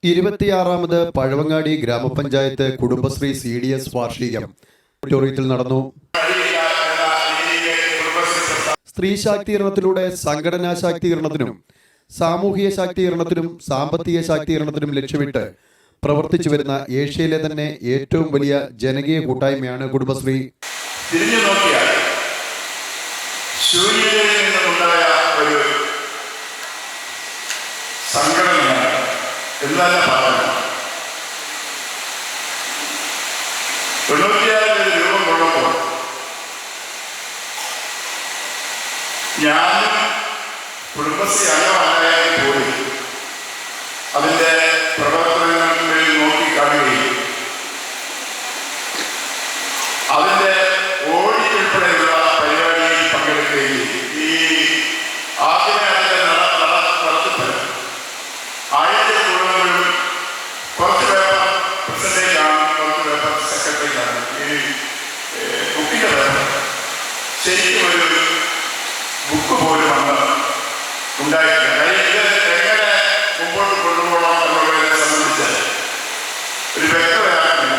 26ാമത് പഴവങ്ങാടി ഗ്രാമപഞ്ചായത്ത് കുടുംബശ്രീ CDS വാർഷികം ഓഡിറ്റോറിയത്തിൽ നടന്നു. സ്ത്രീ ശാക്തീകരണത്തിലൂടെ സംഘടനാ ശാക്തീകരണത്തിനും സാമൂഹിക ശാക്തീകരണത്തിനും സാമ്പത്തിക ശാക്തീകരണത്തിനും ലക്ഷ്യമിട്ട് പ്രവർത്തിച്ചു വരുന്ന ഏഷ്യയിലെ തന്നെ ഏറ്റവും വലിയ ജനകീയ കൂട്ടായ്മയാണ് കുടുംബശ്രീ. തിരിഞ്ഞു നോക്കിയാൽ ശൂന്യതയിൽ നിന്നുണ്ടായ ഒരു സംഘടനയാണ് എന്നല്ല പറഞ്ഞു. 96 രൂപം കൊള്ളപ്പോൾ ഞാനും കുടുംബശ്രീ അംഗമായാൽ പോയി അതിൻ്റെ പ്രവർത്തനങ്ങളിൽ നോക്കിക്കാണുകയും അതിൻ്റെ ഓഡിറ്റ് ഉൾപ്പെടെയുള്ള പരിപാടിയിൽ പങ്കെടുക്കുകയും ഈ ആദ്യമേ അതിൻ്റെ നടത്തിപ്പ് 1000 കൂടുതലും കുറച്ച് പേപ്പർ പ്രസിഡന്റേക്കാണ്, കുറച്ച് പേപ്പർ സെക്രട്ടറിക്കാണ്. ഈ ബുക്കിൻ്റെ പേപ്പർ ശരിക്കും ഒരു ബുക്ക് പോലും അന്ന് ഉണ്ടായിട്ടില്ല. ഇത് എങ്ങനെ മുമ്പോട്ട് കൊണ്ടുപോകണം എന്നുള്ളതിനെ സംബന്ധിച്ച് ഒരു വ്യക്തതയാണ്.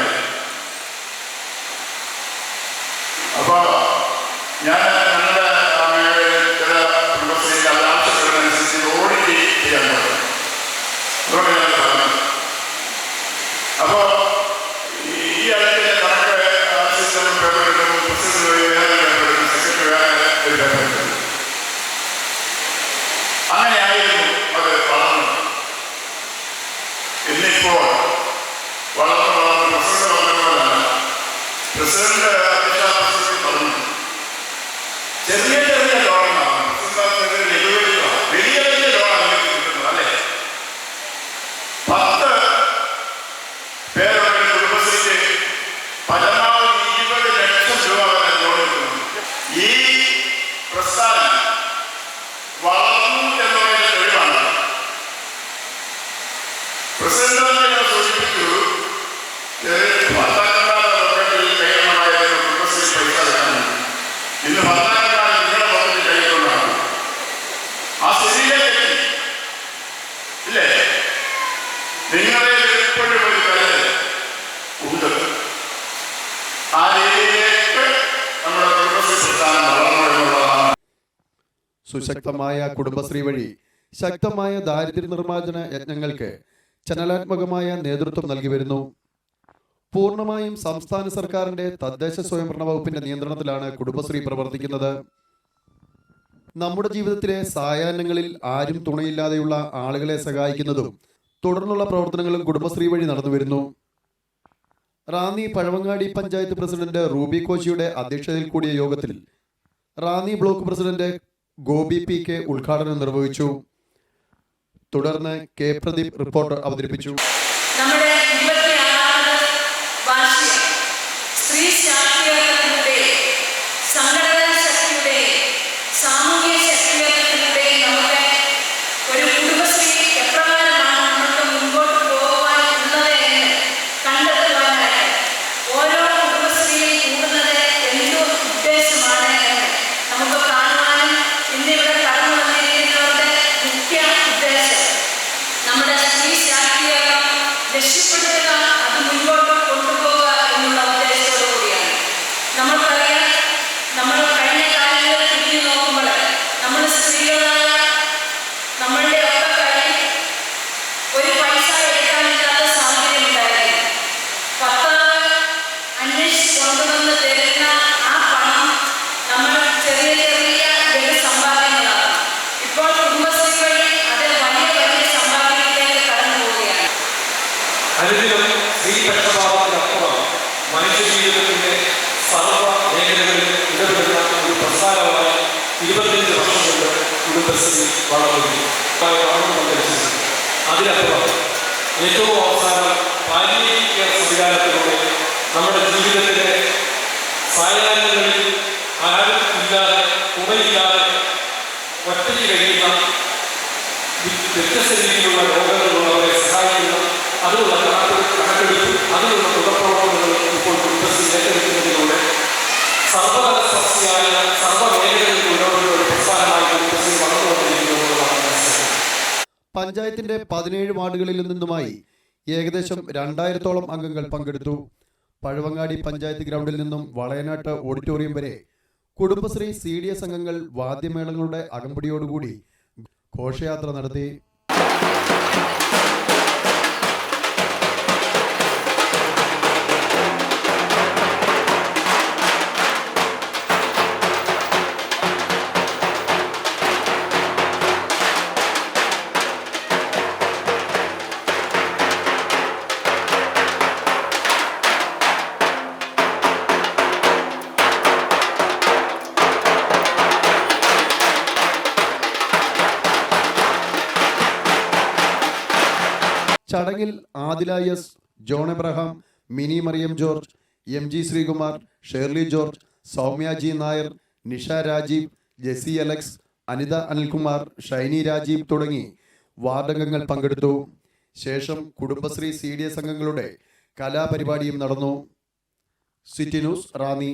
അപ്പോൾ ഞാൻ ഞങ്ങളുടെ ചില കുടുംബശ്രീയിൽ അത് ആവശ്യപ്പെടുന്നതനുസരിച്ച് ഓഡിറ്റ് ചെയ്യാൻ തുടങ്ങി. അതുകൊണ്ട് ഞാൻ പറഞ്ഞു. അപ്പോൾ ഈ അടുത്ത കണക്ക് സിസ്റ്റം പേപ്പർ എടുക്കും, പ്രസിഡന്റ് വേറെ പേപ്പർ എടുക്കും, സെക്രട്ടറി വേറെ ഒരു പേപ്പർ എടുക്കും. അങ്ങനെയായിരുന്നു അത് വളർന്നത്. ഇന്നിപ്പോൾ വളർന്ന് പ്രസിഡന്റ് വന്നതുകൊണ്ടല്ല. പ്രസിഡന്റ് അധ്യക്ഷ പറഞ്ഞു ചെറിയ ചെറിയ ലോണാണ് വലിയ വലിയ ലോണാണ് കിട്ടുന്നത്. അല്ലേ, 10 പേരുടെ കുടുംബശ്രീക്ക് പരമാവധി 20 ലക്ഷം രൂപ വരെ ലോൺ കിട്ടുന്നു. ഈ പ്രസ്ഥാനം വളർന്നു എന്നുള്ളതിന്റെ തെളിവാണ്. പ്രസിഡന്റ് സൂചിപ്പിച്ചു, കുടുംബശ്രീ പൈസ എടുക്കാനും ഇന്ന് ഭർത്താക്കന്മാർ നിങ്ങളുടെ പദ്ധതി കൈക്കൊണ്ടാണ്. ആ സ്ഥിതിയിലേക്ക് ഇല്ലേ? നിങ്ങളെ എപ്പോഴും ഒരു കരുതൽ ഉണ്ട്. ആ രീതിയിലേക്ക് നമ്മുടെ കുടുംബശ്രീ പ്രസ്ഥാനം വളർന്നു എന്നുള്ളതാണ്. സുശക്തമായ കുടുംബശ്രീ വഴി ശക്തമായ ദാരിദ്ര്യ നിർമ്മാർജ്ജന യജ്ഞങ്ങൾക്ക് ചലനാത്മകമായ നേതൃത്വം നൽകി വരുന്നു. പൂർണ്ണമായും സംസ്ഥാന സർക്കാരിന്റെ തദ്ദേശ സ്വയംഭരണ വകുപ്പിന്റെ നിയന്ത്രണത്തിലാണ് കുടുംബശ്രീ പ്രവർത്തിക്കുന്നത്. നമ്മുടെ ജീവിതത്തിലെ സായാഹ്നങ്ങളിൽ ആരും തുണയില്ലാതെയുള്ള ആളുകളെ സഹായിക്കുന്നതും തുടർന്നുള്ള പ്രവർത്തനങ്ങളും കുടുംബശ്രീ വഴി നടന്നു വരുന്നു. റാന്നി പഴവങ്ങാടി പഞ്ചായത്ത് പ്രസിഡന്റ് റൂബി കോശിയുടെ അധ്യക്ഷതയിൽ കൂടിയ യോഗത്തിൽ Ranni block president Gopi PK ഉദ്ഘാടനം നിർവഹിച്ചു. തുടർന്ന് K പ്രദീപ് റിപ്പോർട്ട് അവതരിപ്പിച്ചു. സ്ത്രീ ശാക്തീകരണത്തിലൂടെ സംഘടനാ ശക്തിയുടെ സാമൂഹിക ശക്തീകരണത്തിലൂടെ നമുക്ക് ഒരു കുടുംബശ്രീ എപ്രകാരമാണ് നമുക്ക് മുൻപോട്ട് പോകാനുള്ളത് എന്ന് കണ്ടെത്തുവാനായിട്ട് ഓരോ കുടുംബശ്രീയിൽ കൂടുന്നത് എന്ത് ഉദ്ദേശമാണ് എന്ന് നമുക്ക് കാണുവാനും ഇന്നിവിടെ കടന്നു വന്നിരിക്കുന്നവരുടെ മുഖ്യ ഉദ്ദേശം നമ്മുടെ സ്ത്രീ ശാക്തീകരണം രക്ഷപ്പെടുത്തുക, അത് മുൻപോട്ട് കൊണ്ടുപോകുക എന്നുള്ള ഉദ്ദേശത്തോടു കൂടിയാണ്. നമ്മൾക്കറിയാം, നമ്മൾ കഴിഞ്ഞ കാലങ്ങളിൽ തിരിഞ്ഞു നോക്കുമ്പോൾ നമ്മൾ സ്ത്രീകളായ നമ്മളുടെ ഒക്കെ കയ്യിൽ ഒരു പൈസ എടുക്കാനില്ലാത്ത സാഹചര്യം ഉണ്ടായിരുന്നു. ഭർത്താവ് അന്വേഷിച്ച് കൊണ്ടുവന്ന് തരുന്ന ആ പണം നമ്മൾ ചെറിയ ചെറിയ സമ്പാദ്യങ്ങളാണ്. ഇപ്പോൾ കുടുംബശ്രീ വഴി അത് വലിയ വലിയ സമ്പാദ്യങ്ങളിലേക്ക് കടന്നു പോവുകയാണ്. അനുദിനം സ്ത്രീപക്ഷപാതത്തിനപ്പുറം മനുഷ്യ ജീവിതത്തിന്റെ സർവ്വ മേഖലകളിൽ ഇടപെടുന്ന ഒരു പ്രസ്ഥാനമായി 25 വർഷം കൊണ്ട് കുടുംബശ്രീ വളർന്നിരിക്കുന്നു. അതിനപ്പുറം ഏറ്റവും അവസാനം പാലിയേറ്റീവ് കെയർ സംവിധാനത്തിലൂടെ നമ്മുടെ ജീവിതത്തിന്റെ സായാഹ്നങ്ങളിൽ ആരും ഇല്ലാതെ തുണയില്ലാതെ ഒറ്റയ്ക്ക് കഴിയുന്ന വ്യത്യസ്ത രീതിയിലുള്ള രോഗങ്ങളുള്ളവരെ സഹായിക്കുന്ന അതിനുള്ള കണക്കെടുപ്പ് അതിനുള്ള തുടർപ്രവർത്തനങ്ങൾ ഇപ്പോൾ കുടുംബശ്രീ ഏറ്റെടുക്കുന്നതിലൂടെ സർവതല സസ്യായ സർവ്വമേഖലകളിലുള്ള ഒരു പ്രസ്ഥാനമായി കുടുംബശ്രീ വളർന്നുകൊണ്ടിരിക്കുന്നു. പഞ്ചായത്തിന്റെ 17 വാർഡുകളിൽ നിന്നുമായി ഏകദേശം 2000-ഓളം അംഗങ്ങൾ പങ്കെടുത്തു. പഴവങ്ങാടി പഞ്ചായത്ത് ഗ്രൗണ്ടിൽ നിന്നും വളയനാട്ട് ഓഡിറ്റോറിയം വരെ കുടുംബശ്രീ CDS അംഗങ്ങൾ വാദ്യമേളങ്ങളുടെ അകമ്പടിയോടുകൂടി ഘോഷയാത്ര നടത്തി. ചടങ്ങിൽ Adila S, John Abraham, Mini Mariyam George, MG Sreekumar, Shirley George, Soumya G Nair, Nisha Rajeev, Jessy Alex, Anitha Anilkumar, Shiny Rajeev തുടങ്ങി വാർഡംഗങ്ങൾ പങ്കെടുത്തു. ശേഷം കുടുംബശ്രീ CDS അംഗങ്ങളുടെ കലാപരിപാടിയും നടന്നു. City news, Ranni.